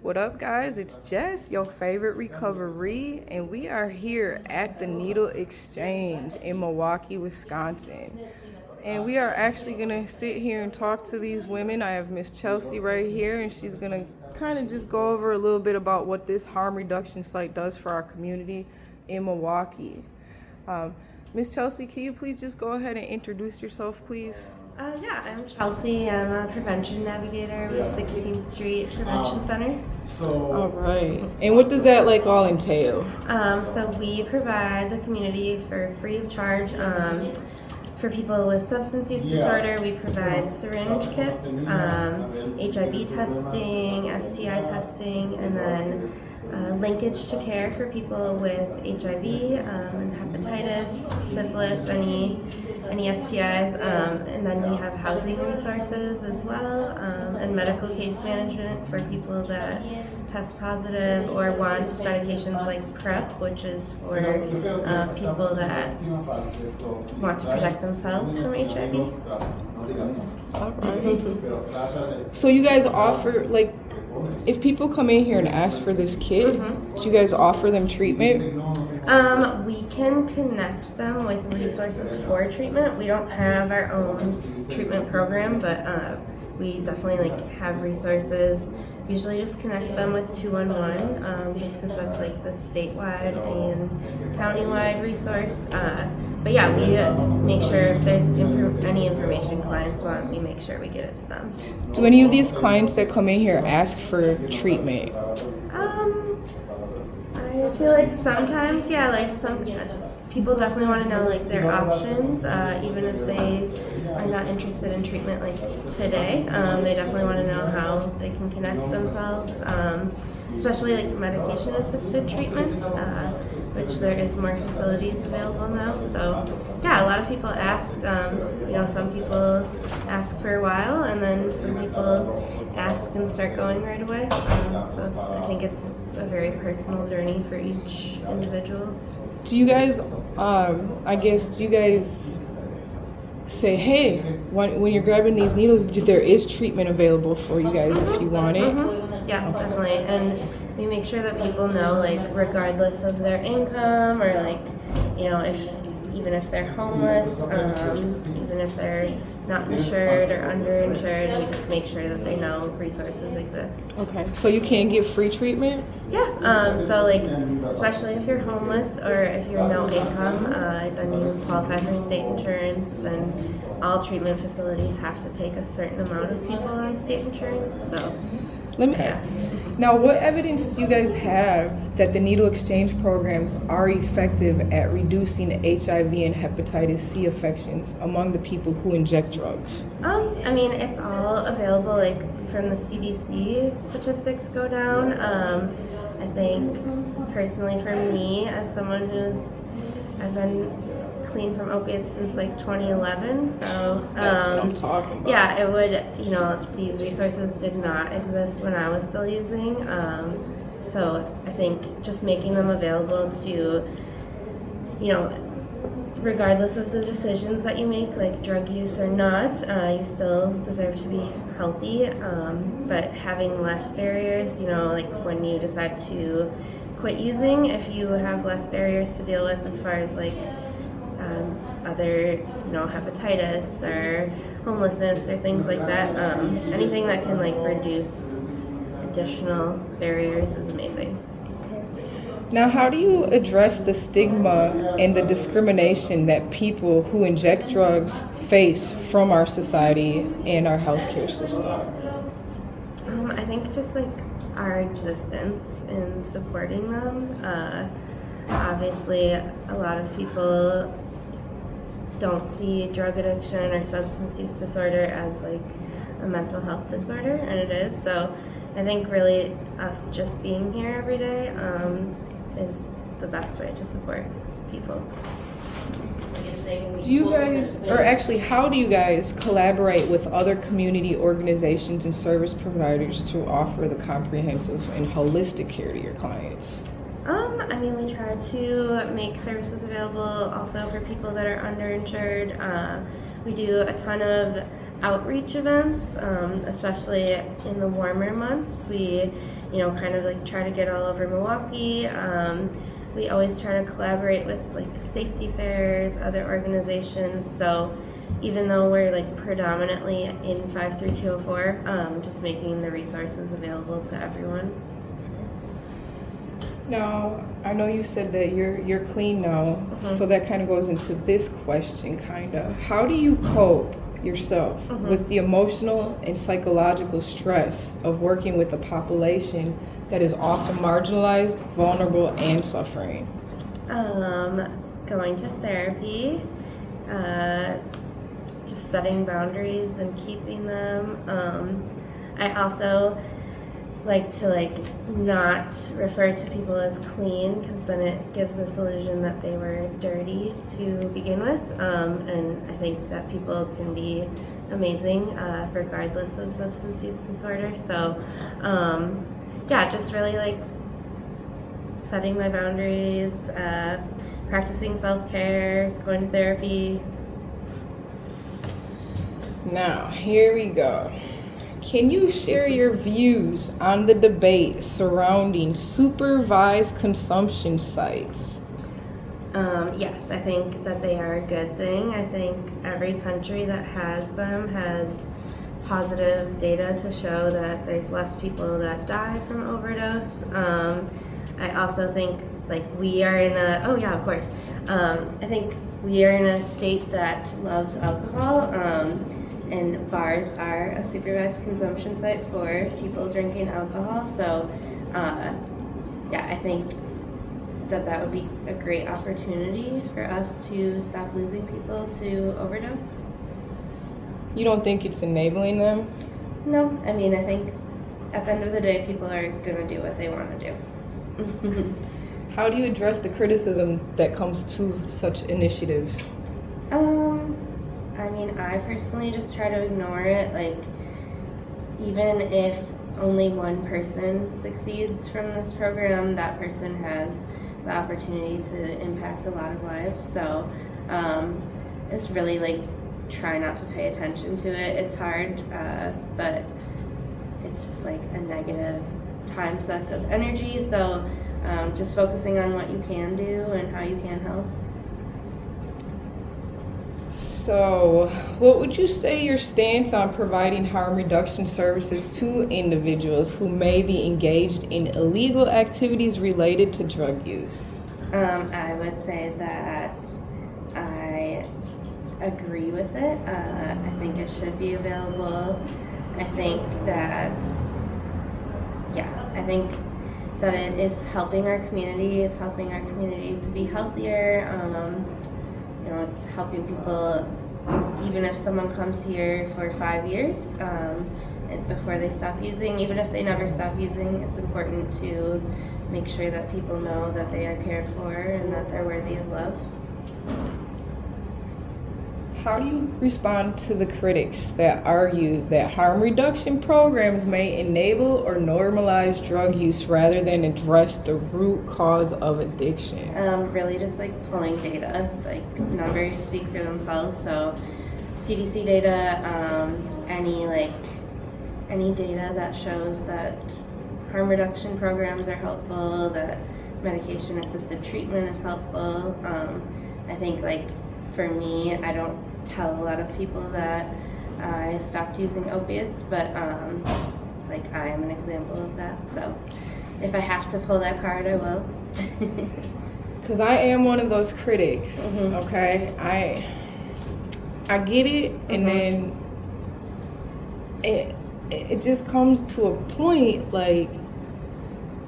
What up, guys? It's Jess, your favorite recovery, and we are here at the Needle Exchange in Milwaukee, Wisconsin. And we are actually going to sit here and talk to these women. I have Miss Chelsea right here, and she's going to kind of just go over a little bit about what this harm reduction site does for our community in Milwaukee. Miss Chelsea, can you please just go ahead and introduce yourself, please? Yeah, I'm Chelsea. I'm a prevention navigator with 16th Street Prevention Center. All right. And what does that all entail? So we provide the community for free of charge for people with substance use disorder. We provide syringe kits, HIV testing, STI testing, and then linkage to care for people with HIV and hepatitis, syphilis, any STIs, and then we have housing resources as well, and medical case management for people that test positive or want medications like PrEP, which is for people that want to protect themselves from HIV. All right. So you guys offer, if people come in here and ask for this kit, do you guys offer them treatment? We can connect them with resources for treatment. We don't have our own treatment program, but we definitely have resources. Usually just connect them with 211, just because that's the statewide and countywide resource. But yeah, we make sure if there's any information clients want, we make sure we get it to them. Do any of these clients that come in here ask for treatment? I feel like sometimes, yeah, some people definitely want to know their options, even if they are not interested in treatment today. They definitely want to know how they can connect themselves, especially medication assisted treatment, which there is more facilities available now. So yeah, a lot of people ask. Some people ask for a while, and then some people ask and start going right away. So I think it's a very personal journey for each individual. Do you guys, do you guys say, hey, when you're grabbing these needles, there is treatment available for you guys if you want it? Mm-hmm. Yeah, definitely. And we make sure that people know, regardless of their income or, even if they're homeless, even if they're not insured or underinsured, we just make sure that they know resources exist. Okay, so you can get free treatment? Yeah, especially if you're homeless or if you're no income, then you qualify for state insurance, and all treatment facilities have to take a certain amount of people on state insurance, so. Let me ask. Now, what evidence do you guys have that the needle exchange programs are effective at reducing HIV and hepatitis C infections among the people who inject drugs? It's all available, from the CDC statistics go down. I think, personally for me, as someone I've been clean from opiates since 2011, so that's what I'm talking about. Yeah, it would, these resources did not exist when I was still using, so I think just making them available to, regardless of the decisions that you make, drug use or not, you still deserve to be healthy, but having less barriers, when you decide to quit using, if you have less barriers to deal with as far as other, hepatitis or homelessness or things like that. Anything that can reduce additional barriers is amazing. Now, how do you address the stigma and the discrimination that people who inject drugs face from our society and our healthcare system? I think just our existence in supporting them. Obviously, a lot of people don't see drug addiction or substance use disorder as a mental health disorder, and it is. So I think really us just being here every day is the best way to support people. Do you guys, or actually, how do you guys collaborate with other community organizations and service providers to offer the comprehensive and holistic care to your clients? We try to make services available also for people that are underinsured. We do a ton of outreach events, especially in the warmer months. We, kind of like try to get all over Milwaukee. We always try to collaborate with like safety fairs, other organizations. So even though we're like predominantly in 53204, just making the resources available to everyone. Now, I know you said that you're clean now, so that kind of goes into this question, kind of. How do you cope yourself with the emotional and psychological stress of working with a population that is often marginalized, vulnerable, and suffering? Going to therapy, just setting boundaries and keeping them. I also like to not refer to people as clean, because then it gives this illusion that they were dirty to begin with, and I think that people can be amazing regardless of substance use disorder. So just really setting my boundaries, practicing self-care, going to therapy. Now, here we go. Can you share your views on the debate surrounding supervised consumption sites? Yes, I think that they are a good thing. I think every country that has them has positive data to show that there's less people that die from overdose. I also think we are in I think we are in a state that loves alcohol. And bars are a supervised consumption site for people drinking alcohol. So, I think that would be a great opportunity for us to stop losing people to overdose. You don't think it's enabling them? No, I mean, I think at the end of the day, people are going to do what they want to do. How do you address the criticism that comes to such initiatives? I mean, I personally just try to ignore it. Even if only one person succeeds from this program, that person has the opportunity to impact a lot of lives. So it's really try not to pay attention to it. It's hard, but it's just a negative time suck of energy. So just focusing on what you can do and how you can help. So, what would you say your stance on providing harm reduction services to individuals who may be engaged in illegal activities related to drug use? I would say that I agree with it. I think it should be available. I think that it is helping our community. It's helping our community to be healthier. It's helping people, even if someone comes here for 5 years before they stop using, even if they never stop using, it's important to make sure that people know that they are cared for and that they're worthy of love. How do you respond to the critics that argue that harm reduction programs may enable or normalize drug use rather than address the root cause of addiction? Really just pulling data. Numbers speak for themselves. So CDC data, any data that shows that harm reduction programs are helpful, that medication assisted treatment is helpful. I think for me, I don't tell a lot of people that I stopped using opiates, but I am an example of that. So if I have to pull that card, I will. Because I am one of those critics, okay? I get it, and then it just comes to a point,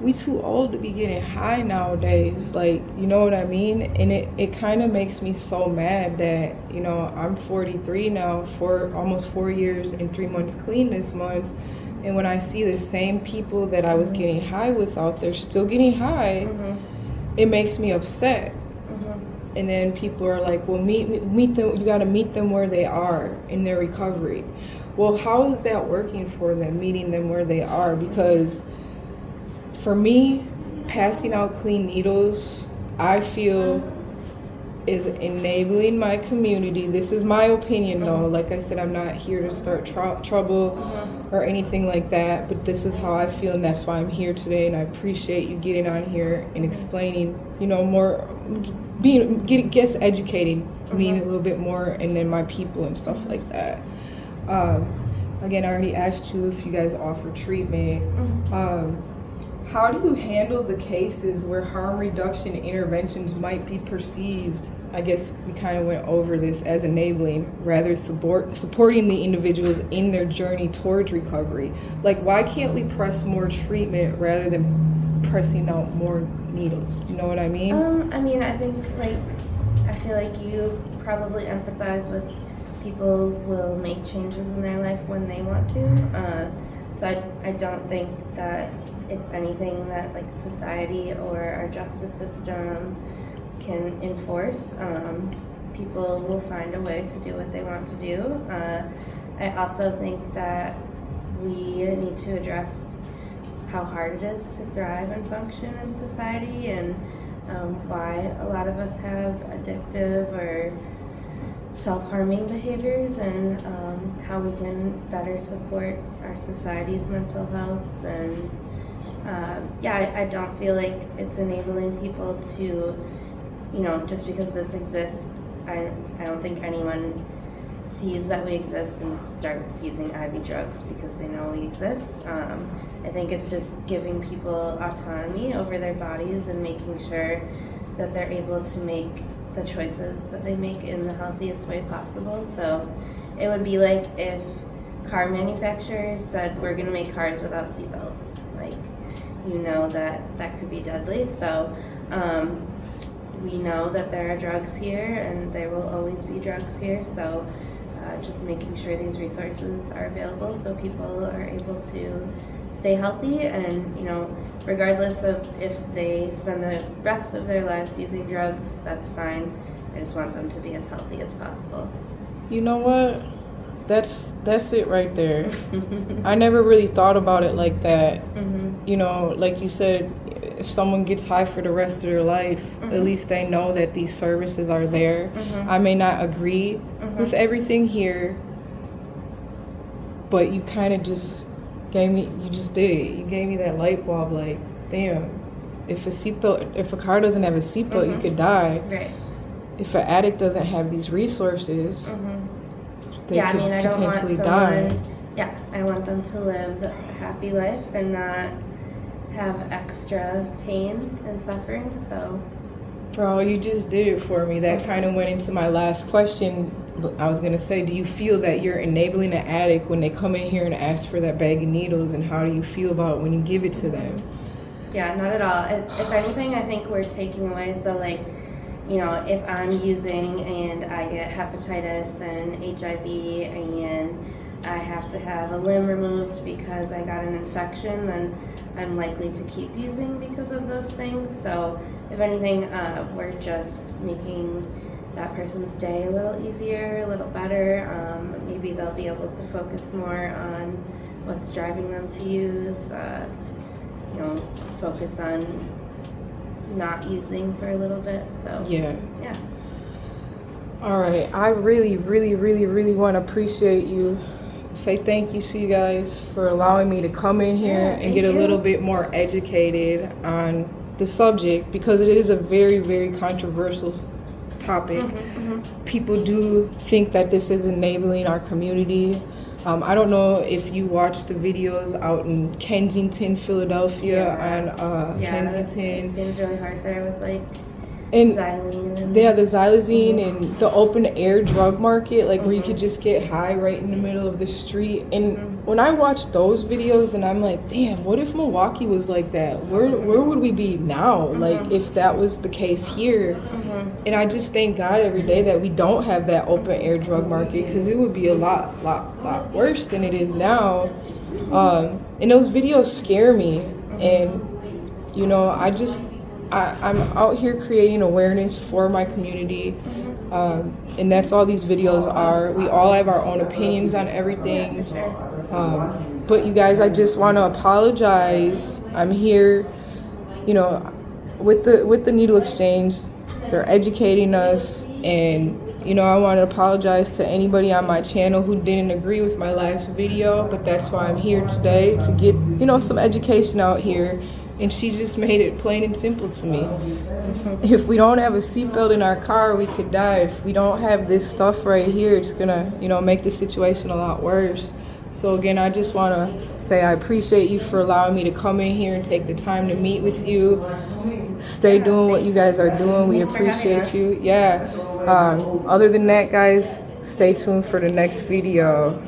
we too old to be getting high nowadays, you know what I mean? And it kind of makes me so mad that, I'm 43 now, almost 4 years and 3 months clean this month, and when I see the same people that I was getting high with out there still getting high, it makes me upset. And then people are like, well, meet them, you gotta meet them where they are in their recovery. Well, how is that working for them, meeting them where they are? Because for me, passing out clean needles, I feel is enabling my community. This is my opinion, though. Like I said, I'm not here to start trouble or anything like that, but this is how I feel, and that's why I'm here today. And I appreciate you getting on here and explaining, more, educating me a little bit more, and then my people and stuff like that. Again, I already asked you if you guys offer treatment. How do you handle the cases where harm reduction interventions might be perceived, I guess we kind of went over this, as enabling, rather supporting the individuals in their journey towards recovery? Like, why can't we press more treatment rather than pressing out more needles? You know what I mean? I think, I feel like you probably empathize with people will make changes in their life when they want to. So I don't think that it's anything that society or our justice system can enforce. People will find a way to do what they want to do. I also think that we need to address how hard it is to thrive and function in society, and why a lot of us have addictive or self-harming behaviors, and how we can better support our society's mental health. And I don't feel like it's enabling people to, just because this exists, I don't think anyone sees that we exist and starts using IV drugs because they know we exist. I think it's just giving people autonomy over their bodies and making sure that they're able to make the choices that they make in the healthiest way possible. So it would be like if car manufacturers said, we're going to make cars without seatbelts. That could be deadly. So we know that there are drugs here, and there will always be drugs here. So just making sure these resources are available so people are able to stay healthy, and regardless of if they spend the rest of their lives using drugs, that's fine. I just want them to be as healthy as possible. You know what? That's it right there. I never really thought about it like that. Like you said, if someone gets high for the rest of their life, at least they know that these services are there. I may not agree with everything here, but you kind of just you just did it. You gave me that light bulb, like, damn, if a car doesn't have a seatbelt, you could die. Right. If an addict doesn't have these resources, they could potentially die. Yeah, I want them to live a happy life and not have extra pain and suffering. So, bro, you just did it for me. That kind of went into my last question. I was gonna say, do you feel that you're enabling an addict when they come in here and ask for that bag of needles, and how do you feel about it when you give it to them? Yeah, not at all. If anything, I think we're taking away. So if I'm using and I get hepatitis and HIV and I have to have a limb removed because I got an infection, then I'm likely to keep using because of those things. So if anything, we're just making that person's day a little easier, a little better. Maybe they'll be able to focus more on what's driving them to use, focus on not using for a little bit. So yeah. All right, I really, really, really, really want to appreciate you. Say thank you to you guys for allowing me to come in here and get a little bit more educated on the subject, because it is a very, very controversial topic. People do think that this is enabling our community. I don't know if you watched the videos out in Kensington, Philadelphia, on Kensington. It seems really hard there with and xylene. The xylazine and the open air drug market, where you could just get high right in the middle of the street. And when I watch those videos, and I'm like, damn, what if Milwaukee was like that? Where would we be now? If that was the case here. And I just thank God every day that we don't have that open air drug market, because it would be a lot worse than it is now. And those videos scare me. And I'm out here creating awareness for my community, and that's all these videos are. We all have our own opinions on everything, but you guys, I just want to apologize. I'm here, with the needle exchange. they're educating us. And you know, I want to apologize to anybody on my channel who didn't agree with my last video, but that's why I'm here today, to get, you know, some education out here. And she just made it plain and simple to me. If we don't have a seatbelt in our car, we could die. If we don't have this stuff right here, it's gonna, you know, make the situation a lot worse. So again, I just want to say I appreciate you for allowing me to come in here and take the time to meet with you. Stay doing what you guys are doing. We appreciate you. Yeah. Other than that, guys, stay tuned for the next video.